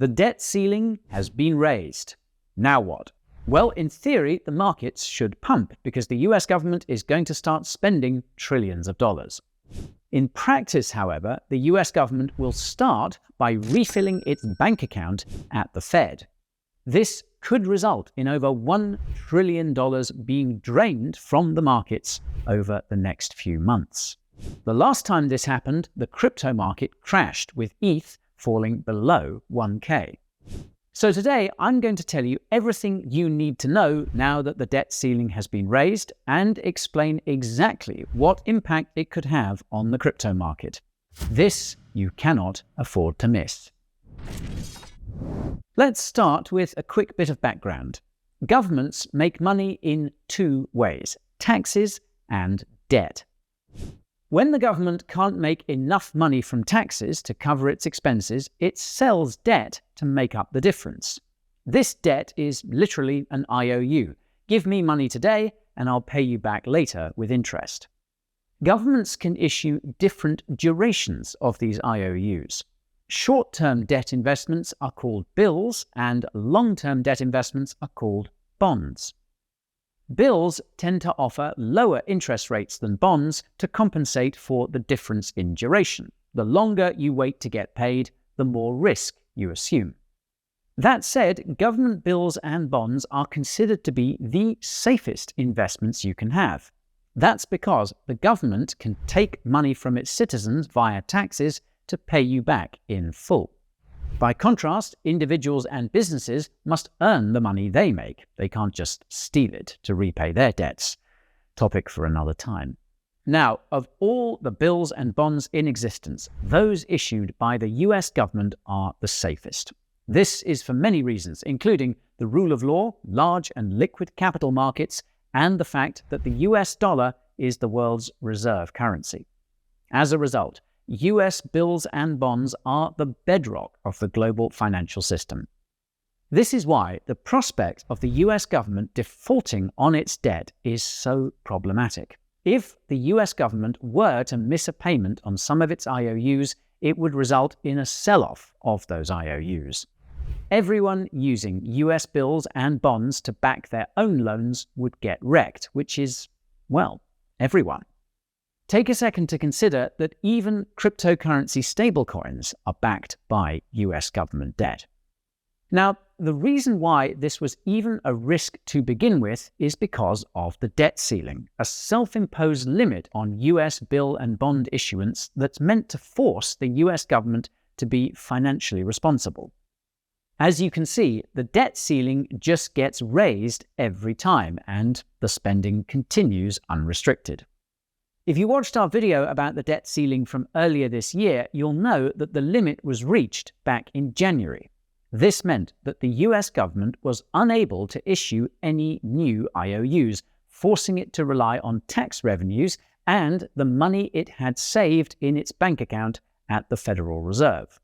The debt ceiling has been raised. Now what? Well, in theory, the markets should pump because the US government is going to start spending trillions of dollars. In practice, however, the US government will start by refilling its bank account at the Fed. This could result in over $1 trillion being drained from the markets over the next few months. The last time this happened, the crypto market crashed, with ETH falling below 1K. So today, I'm going to tell you everything you need to know now that the debt ceiling has been raised and explain exactly what impact it could have on the crypto market. This you cannot afford to miss. Let's start with a quick bit of background. Governments make money in two ways: taxes and debt. When the government can't make enough money from taxes to cover its expenses, it sells debt to make up the difference. This debt is literally an IOU. Give me money today and I'll pay you back later with interest. Governments can issue different durations of these IOUs. Short-term debt investments are called bills and long-term debt investments are called bonds. Bills tend to offer lower interest rates than bonds to compensate for the difference in duration. The longer you wait to get paid, the more risk you assume. That said, government bills and bonds are considered to be the safest investments you can have. That's because the government can take money from its citizens via taxes to pay you back in full. By contrast, individuals and businesses must earn the money they make. They can't just steal it to repay their debts. Topic for another time. Now, of all the bills and bonds in existence, those issued by the US government are the safest. This is for many reasons, including the rule of law, large and liquid capital markets, and the fact that the US dollar is the world's reserve currency. As a result, US bills and bonds are the bedrock of the global financial system. This is why the prospect of the US government defaulting on its debt is so problematic. If the US government were to miss a payment on some of its IOUs, it would result in a sell-off of those IOUs. Everyone using US bills and bonds to back their own loans would get wrecked, which is, well, everyone. Take a second to consider that even cryptocurrency stablecoins are backed by US government debt. Now, the reason why this was even a risk to begin with is because of the debt ceiling, a self-imposed limit on US bill and bond issuance that's meant to force the US government to be financially responsible. As you can see, the debt ceiling just gets raised every time, and the spending continues unrestricted. If you watched our video about the debt ceiling from earlier this year, you'll know that the limit was reached back in January. This meant that the US government was unable to issue any new IOUs, forcing it to rely on tax revenues and the money it had saved in its bank account at the Federal Reserve.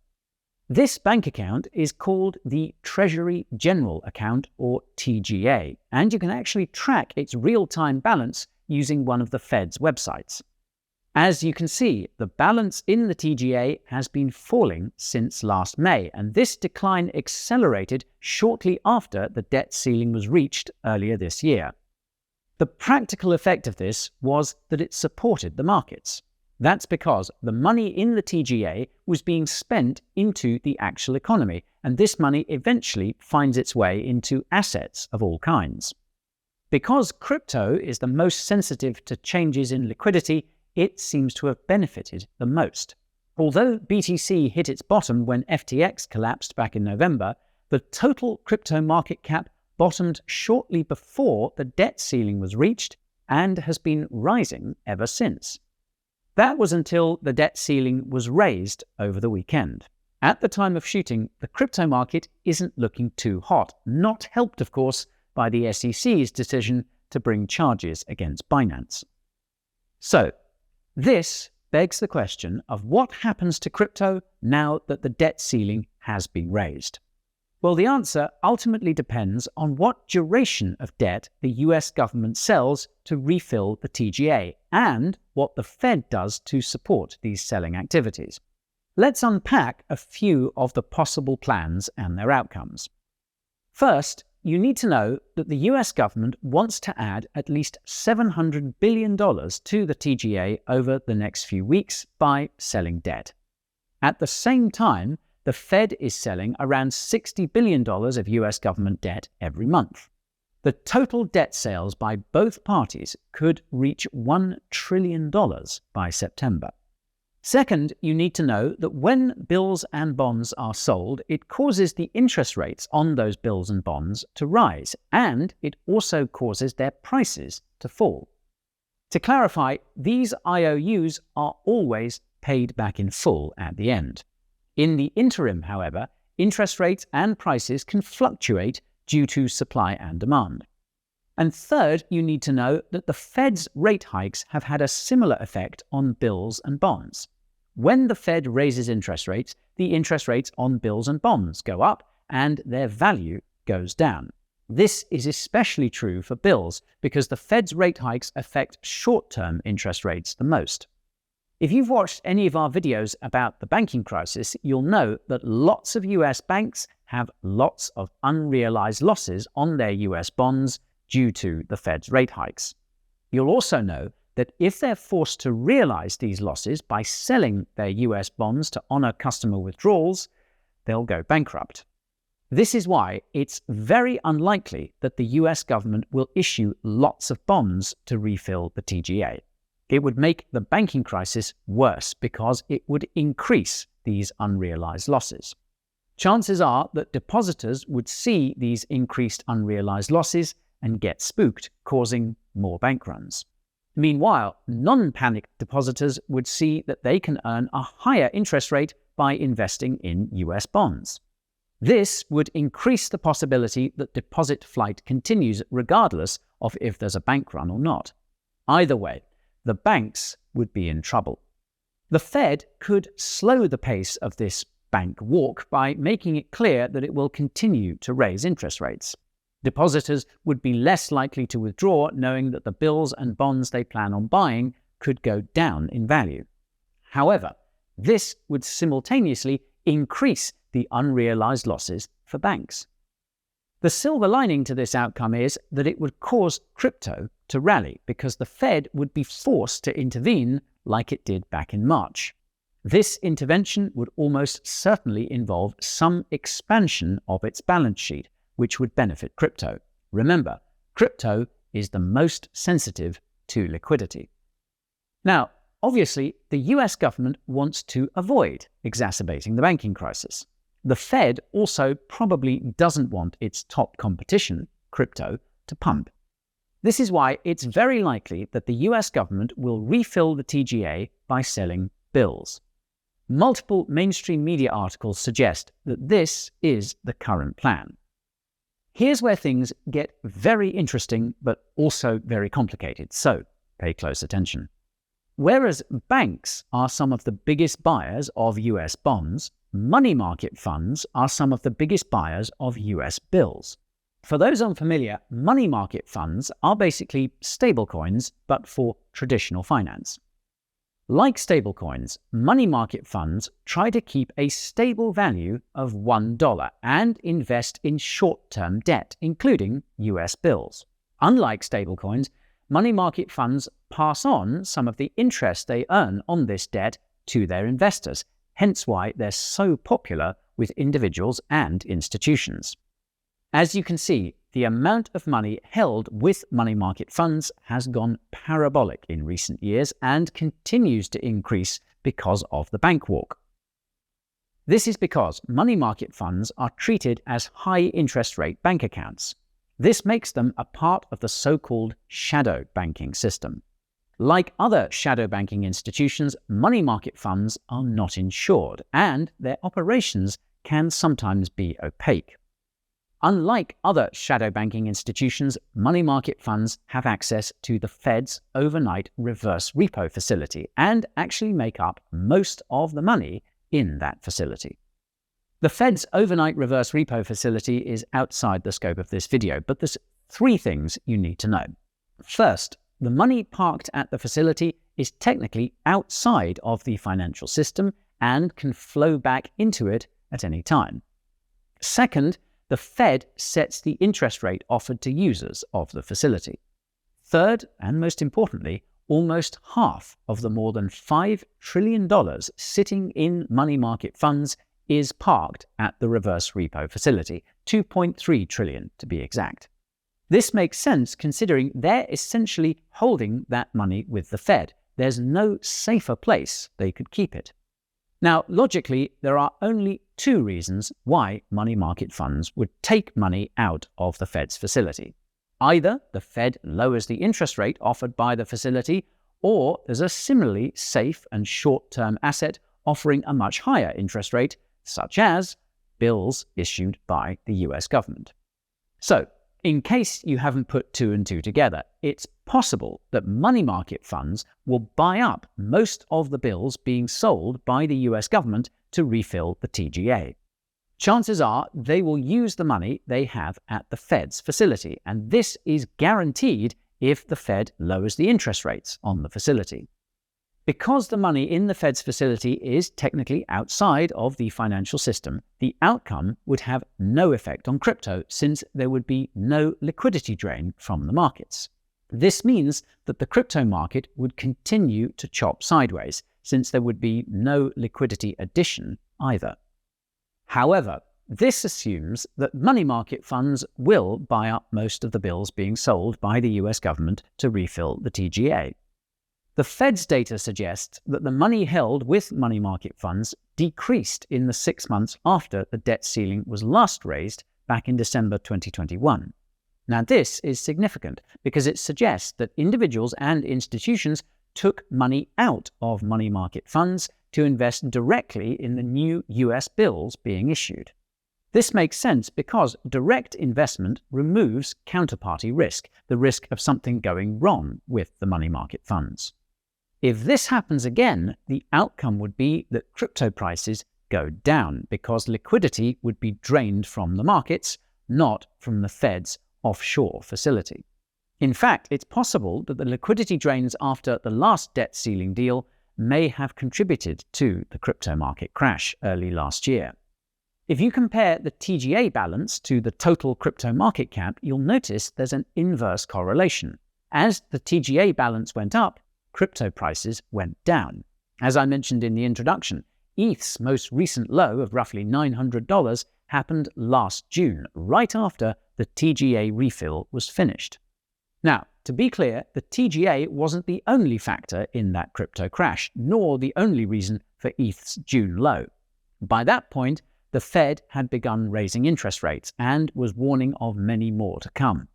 This bank account is called the Treasury General Account, or TGA, and you can actually track its real-time balance using one of the Fed's websites. As you can see, the balance in the TGA has been falling since last May, and this decline accelerated shortly after the debt ceiling was reached earlier this year. The practical effect of this was that it supported the markets. That's because the money in the TGA was being spent into the actual economy, and this money eventually finds its way into assets of all kinds. Because crypto is the most sensitive to changes in liquidity, it seems to have benefited the most. Although BTC hit its bottom when FTX collapsed back in November, the total crypto market cap bottomed shortly before the debt ceiling was reached and has been rising ever since. That was until the debt ceiling was raised over the weekend. At the time of shooting, the crypto market isn't looking too hot, not helped, of course, by the SEC's decision to bring charges against Binance. So, this begs the question of what happens to crypto now that the debt ceiling has been raised. Well, the answer ultimately depends on what duration of debt the US government sells to refill the TGA and what the Fed does to support these selling activities. Let's unpack a few of the possible plans and their outcomes. First, you need to know that the US government wants to add at least $700 billion to the TGA over the next few weeks by selling debt. At the same time, the Fed is selling around $60 billion of US government debt every month. The total debt sales by both parties could reach $1 trillion by September. Second, you need to know that when bills and bonds are sold, it causes the interest rates on those bills and bonds to rise, and it also causes their prices to fall. To clarify, these IOUs are always paid back in full at the end. In the interim, however, interest rates and prices can fluctuate due to supply and demand. And third, you need to know that the Fed's rate hikes have had a similar effect on bills and bonds. When the Fed raises interest rates, the interest rates on bills and bonds go up and their value goes down. This is especially true for bills because the Fed's rate hikes affect short-term interest rates the most. If you've watched any of our videos about the banking crisis, you'll know that lots of US banks have lots of unrealized losses on their US bonds due to the Fed's rate hikes. You'll also know that if they're forced to realize these losses by selling their US bonds to honor customer withdrawals, they'll go bankrupt. This is why it's very unlikely that the US government will issue lots of bonds to refill the TGA. It would make the banking crisis worse because it would increase these unrealized losses. Chances are that depositors would see these increased unrealized losses and get spooked, causing more bank runs. Meanwhile, non-panic depositors would see that they can earn a higher interest rate by investing in US bonds. This would increase the possibility that deposit flight continues regardless of if there's a bank run or not. Either way, the banks would be in trouble. The Fed could slow the pace of this bank walk by making it clear that it will continue to raise interest rates. Depositors would be less likely to withdraw knowing that the bills and bonds they plan on buying could go down in value. However, this would simultaneously increase the unrealized losses for banks. The silver lining to this outcome is that it would cause crypto to rally because the Fed would be forced to intervene like it did back in March. This intervention would almost certainly involve some expansion of its balance sheet, which would benefit crypto. Remember, crypto is the most sensitive to liquidity. Now, obviously, the US government wants to avoid exacerbating the banking crisis. The Fed also probably doesn't want its top competition, crypto, to pump. This is why it's very likely that the US government will refill the TGA by selling bills. Multiple mainstream media articles suggest that this is the current plan. Here's where things get very interesting, but also very complicated, so pay close attention. Whereas banks are some of the biggest buyers of US bonds, money market funds are some of the biggest buyers of US bills. For those unfamiliar, money market funds are basically stablecoins, but for traditional finance. Like stablecoins, money market funds try to keep a stable value of $1 and invest in short-term debt, including US bills. Unlike stablecoins, money market funds pass on some of the interest they earn on this debt to their investors, hence why they're so popular with individuals and institutions. As you can see, the amount of money held with money market funds has gone parabolic in recent years and continues to increase because of the bank walk. This is because money market funds are treated as high interest rate bank accounts. This makes them a part of the so-called shadow banking system. Like other shadow banking institutions, money market funds are not insured, and their operations can sometimes be opaque. Unlike other shadow banking institutions, money market funds have access to the Fed's overnight reverse repo facility and actually make up most of the money in that facility. The Fed's overnight reverse repo facility is outside the scope of this video, but there's 3 things you need to know. First, the money parked at the facility is technically outside of the financial system and can flow back into it at any time. Second, the Fed sets the interest rate offered to users of the facility. Third, and most importantly, almost half of the more than $5 trillion sitting in money market funds is parked at the reverse repo facility, $2.3 trillion to be exact. This makes sense considering they're essentially holding that money with the Fed. There's no safer place they could keep it. Now, logically, there are only two reasons why money market funds would take money out of the Fed's facility. Either the Fed lowers the interest rate offered by the facility, or there's a similarly safe and short-term asset offering a much higher interest rate, such as bills issued by the US government. So, in case you haven't put two and two together, it's possible that money market funds will buy up most of the bills being sold by the US government to refill the TGA. Chances are they will use the money they have at the Fed's facility, and this is guaranteed if the Fed lowers the interest rates on the facility. Because the money in the Fed's facility is technically outside of the financial system, the outcome would have no effect on crypto since there would be no liquidity drain from the markets. This means that the crypto market would continue to chop sideways since there would be no liquidity addition either. However, this assumes that money market funds will buy up most of the bills being sold by the US government to refill the TGA. The Fed's data suggests that the money held with money market funds decreased in the 6 months after the debt ceiling was last raised back in December 2021. Now, this is significant because it suggests that individuals and institutions took money out of money market funds to invest directly in the new US bills being issued. This makes sense because direct investment removes counterparty risk, the risk of something going wrong with the money market funds. If this happens again, the outcome would be that crypto prices go down because liquidity would be drained from the markets, not from the Fed's offshore facility. In fact, it's possible that the liquidity drains after the last debt ceiling deal may have contributed to the crypto market crash early last year. If you compare the TGA balance to the total crypto market cap, you'll notice there's an inverse correlation. As the TGA balance went up, crypto prices went down. As I mentioned in the introduction, ETH's most recent low of roughly $900 happened last June, right after the TGA refill was finished. Now, to be clear, the TGA wasn't the only factor in that crypto crash, nor the only reason for ETH's June low. By that point, the Fed had begun raising interest rates and was warning of many more to come.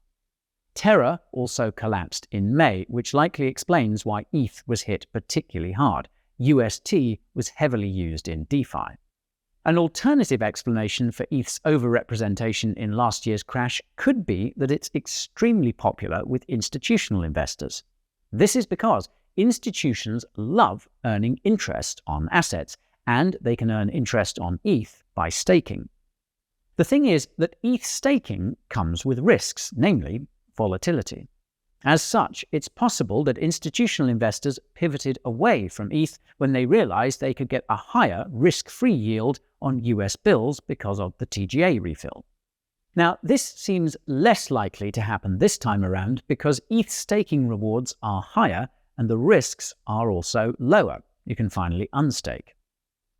Terra also collapsed in May, which likely explains why ETH was hit particularly hard. UST was heavily used in DeFi. An alternative explanation for ETH's overrepresentation in last year's crash could be that it's extremely popular with institutional investors. This is because institutions love earning interest on assets, and they can earn interest on ETH by staking. The thing is that ETH staking comes with risks, namely volatility. As such, it's possible that institutional investors pivoted away from ETH when they realized they could get a higher risk-free yield on US bills because of the TGA refill. Now, this seems less likely to happen this time around because ETH staking rewards are higher and the risks are also lower. You can finally unstake.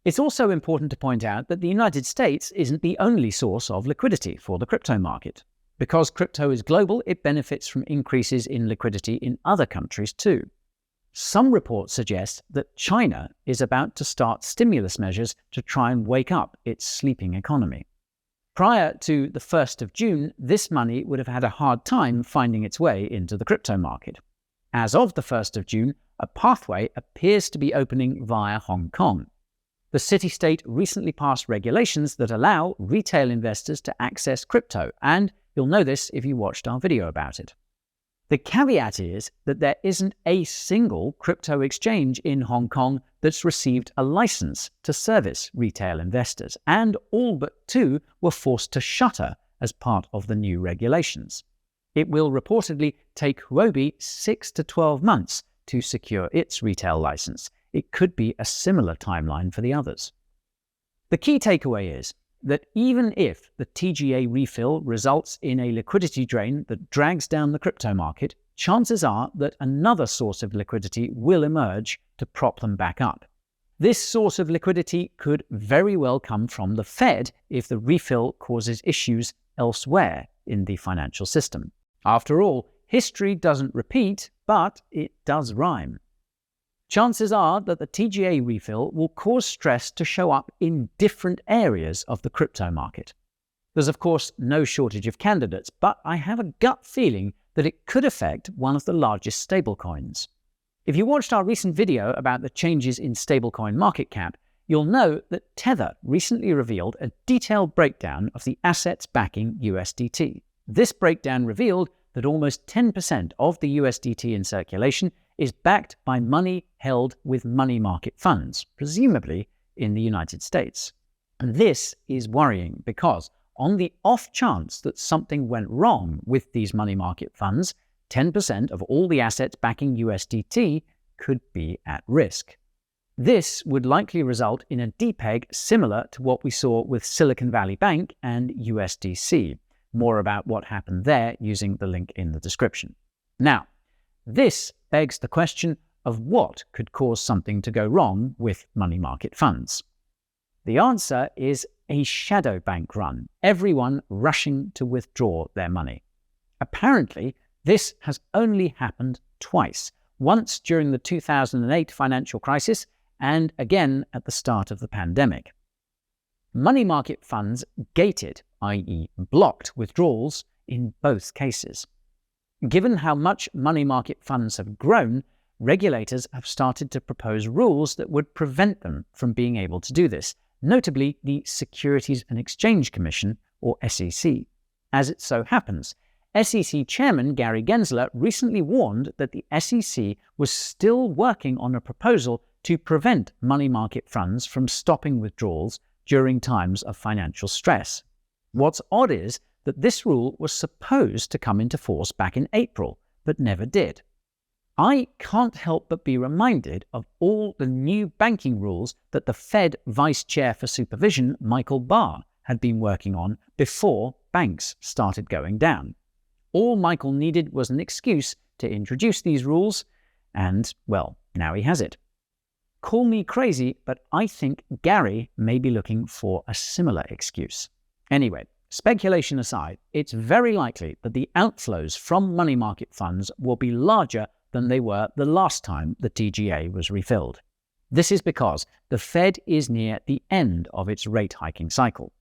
It's also important to point out that the United States isn't the only source of liquidity for the crypto market. Because crypto is global, it benefits from increases in liquidity in other countries too. Some reports suggest that China is about to start stimulus measures to try and wake up its sleeping economy. Prior to the 1st of June, this money would have had a hard time finding its way into the crypto market. As of the 1st of June, a pathway appears to be opening via Hong Kong. The city-state recently passed regulations that allow retail investors to access crypto, and you'll know this if you watched our video about it. The caveat is that there isn't a single crypto exchange in Hong Kong that's received a license to service retail investors, and all but 2 were forced to shutter as part of the new regulations. It will reportedly take Huobi 6 to 12 months to secure its retail license. it could be a similar timeline for the others. The key takeaway is that even if the TGA refill results in a liquidity drain that drags down the crypto market, chances are that another source of liquidity will emerge to prop them back up. This source of liquidity could very well come from the Fed if the refill causes issues elsewhere in the financial system. After all, history doesn't repeat, but it does rhyme. Chances are that the TGA refill will cause stress to show up in different areas of the crypto market. There's of course no shortage of candidates, but I have a gut feeling that it could affect one of the largest stablecoins. If you watched our recent video about the changes in stablecoin market cap, you'll know that Tether recently revealed a detailed breakdown of the assets backing USDT. This breakdown revealed that almost 10% of the USDT in circulation is backed by money held with money market funds, presumably in the United States. And this is worrying because on the off chance that something went wrong with these money market funds, 10% of all the assets backing USDT could be at risk. This would likely result in a depeg similar to what we saw with Silicon Valley Bank and USDC. More about what happened there using the link in the description. Now, this begs the question of what could cause something to go wrong with money market funds. The answer is a shadow bank run, everyone rushing to withdraw their money. Apparently, this has only happened twice, once during the 2008 financial crisis and again at the start of the pandemic. Money market funds gated, i.e. blocked withdrawals in both cases. Given how much money market funds have grown, regulators have started to propose rules that would prevent them from being able to do this, notably the Securities and Exchange Commission, or SEC. As it so happens, SEC Chairman Gary Gensler recently warned that the SEC was still working on a proposal to prevent money market funds from stopping withdrawals during times of financial stress. What's odd is that this rule was supposed to come into force back in April, but never did. I can't help but be reminded of all the new banking rules that the Fed Vice Chair for Supervision, Michael Barr, had been working on before banks started going down. All Michael needed was an excuse to introduce these rules, and, well, now he has it. Call me crazy, but I think Gary may be looking for a similar excuse. Anyway, speculation aside, it's very likely that the outflows from money market funds will be larger than they were the last time the TGA was refilled. This is because the Fed is near the end of its rate hiking cycle.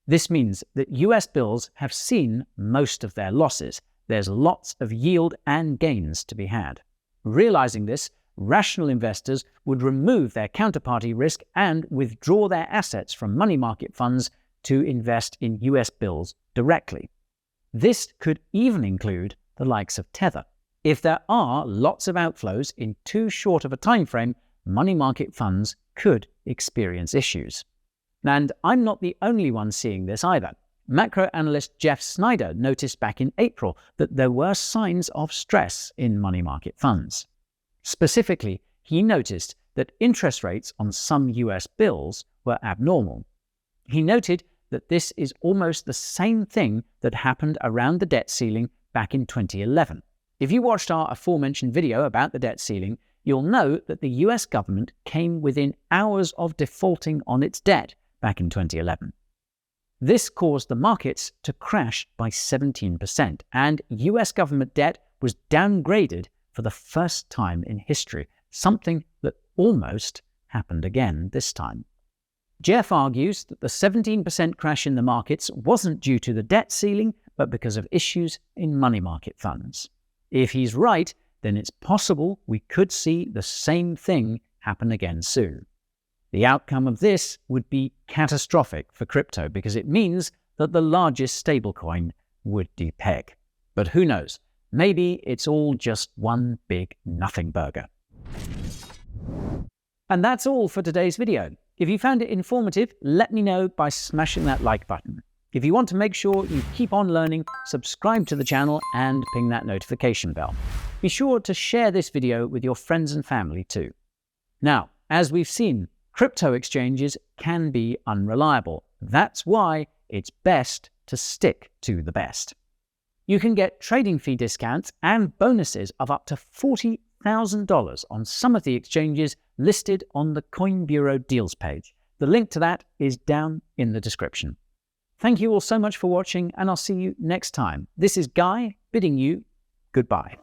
This means that US bills have seen most of their losses. There's lots of yield and gains to be had. Realizing this, rational investors would remove their counterparty risk and withdraw their assets from money market funds to invest in US bills directly. This could even include the likes of Tether. If there are lots of outflows in too short of a time frame, money market funds could experience issues. And I'm not the only one seeing this either. Macro analyst Jeff Snyder noticed back in April that there were signs of stress in money market funds. Specifically, he noticed that interest rates on some US bills were abnormal. He noted that this is almost the same thing that happened around the debt ceiling back in 2011. If you watched our aforementioned video about the debt ceiling, you'll know that the US government came within hours of defaulting on its debt back in 2011. This caused the markets to crash by 17%, and US government debt was downgraded for the first time in history, something that almost happened again this time. Jeff argues that the 17% crash in the markets wasn't due to the debt ceiling, but because of issues in money market funds. If he's right, then it's possible we could see the same thing happen again soon. The outcome of this would be catastrophic for crypto because it means that the largest stablecoin would depeg. But who knows? Maybe it's all just one big nothing burger. And that's all for today's video. If you found it informative, let me know by smashing that like button. If you want to make sure you keep on learning, subscribe to the channel and ping that notification bell. Be sure to share this video with your friends and family too. Now, as we've seen, crypto exchanges can be unreliable. That's why it's best to stick to the best. You can get trading fee discounts and bonuses of up to $40,000 on some of the exchanges listed on the Coin Bureau deals page. The link to that is down in the description. Thank you all so much for watching, and I'll see you next time. This is Guy bidding you goodbye.